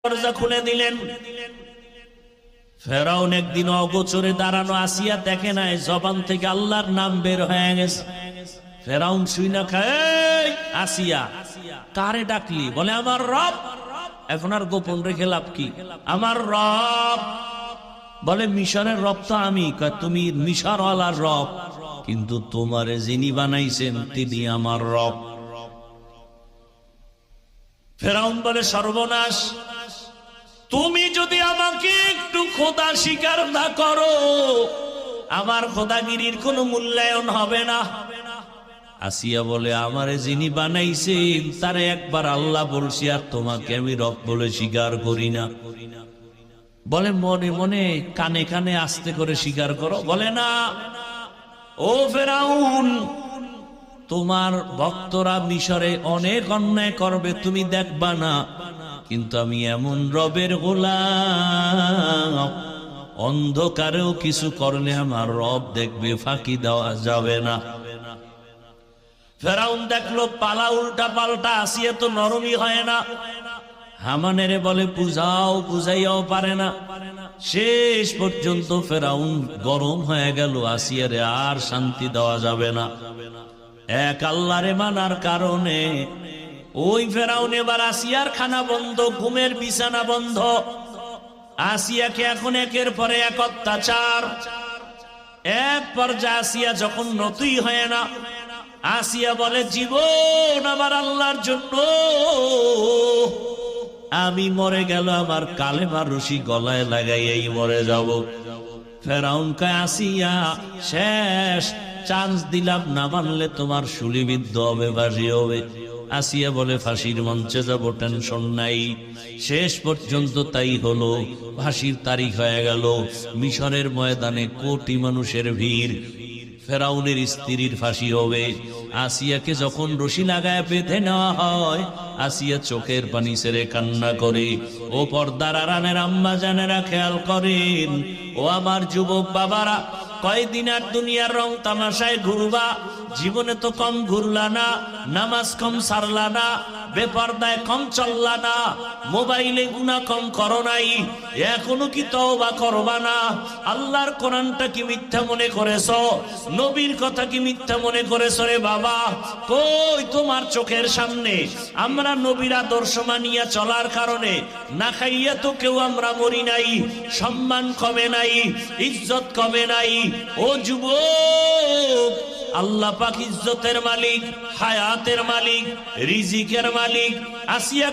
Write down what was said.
দরজা খুলে দিলেন। ফেরাউন একদিন অগোচরে দাঁড়ানো, আসিয়া দেখে নাই জবান থেকে আল্লাহর নাম বের হয়ে গেছে। ফেরাউন শুই না খায়, আসিয়া কারে ডাকলি? বলে আমার রব। এখন আর গোপন রেখে লাভ কি? আমার রব। বলে মিশরের রব তো আমি। তুমি মিশরওয়ালার রব, কিন্তু তোমারে যিনি বানাইছেন তিনি আমার রব। ফেরাউন বলে সর্বনাশ, তুমি যদি আমাকে একটু খোদা স্বীকার না করো, আমার খোদাগিরির কোনো মূল্যায়ন হবে না। আসিয়া বলে আমারে যিনি বানাইছেন তারে একবার আল্লাহ বলছি, আর তোমাকে আমি রব বলে স্বীকার করি না। বলে মনে মনে কানে কানে আস্তে করে স্বীকার করো। বলে না, ও ফেরাউন, তোমার ভক্তরা মিশরে অনেক অন্যায় করবে, তুমি দেখবা না, কিন্তু আমি এমন রবের গোলাম, অন্ধকারেও কিছু করলে আমার রব দেখবে, ফাঁকি দেওয়া যাবে না। ফেরাউন দেখলো পালা উল্টা পাল্টা, আসিয়া তো নরমই হয় না। হামানেরে বলে পূজাও, পূজাইয়াও পারে না। শেষ পর্যন্ত ফেরাউন গরম হয়ে গেল, আসিয়ারে আর শান্তি দেওয়া যাবে না। এক আল্লাহরে মানার কারণে ওই ফেরাউন এবার আসিয়ার খানা বন্ধ, ঘুমের বিছানা বন্ধ। আসিয়াকে এখন একের পরে এক অত্যাচার। এক পর্যায়ে আসিয়া যখন নতুই হয় না, আসিয়া বলে জীবন আমার আল্লাহর জন্য, আমি মরে গেল আমার কালেমার রশি গলায় লাগাইয়াই মরে যাব। ফেরাউন কয় আসিয়া শেষ, চান্স দিলাম, না মানলে তোমার শুলিবিদ্ধ হবে, ফাঁসি হবে। আসিয়া বলে ফাঁসির মঞ্চে যাব, টেনশন নাই। শেষ পর্যন্ত তাই হলো, ফাঁসির তারিখ হয়ে গেল। মিশরের ময়দানে কোটি মানুষের ভিড়। ফেরাউনের স্ত্রীর ফাঁসি হবে। আসিয়াকে যখন রশি লাগায় বেঁধে নেওয়া হয়, আসিয়া চোখের পানি ছেড়ে কান্না করে। ও পর্দার আড়ালের আম্মা জানেরা খেয়াল করেন, ও আমার যুবক বাবারা, কয়দিন আর দুনিয়ার রং তামাশায় ঘুরবা? জীবনে তো কম ঘুরলা না, নামাজ কম সারলা না, বেপরদায় কম চললা না, মোবাইলে গুনাহ কম করো নাই, এখনো কি তওবা করবা না? আল্লাহর কোরআনটা কি মিথ্যা মনে করেছো? নবীর কথা কি মিথ্যা মনে করেছো রে বাবা? কই তোমার চোখের সামনে আমরা নবীর আদর্শ মানিয়া চলার কারণে না খাইয়া তো কেউ আমরা মরি নাই, সম্মান কমে নাই, ইজ্জত কমে নাই। ও যুবক, আল্লাহ পাক ইজ্জতের মালিক, হায়াতের মালিক, রিজিকের মালিক। আসিয়া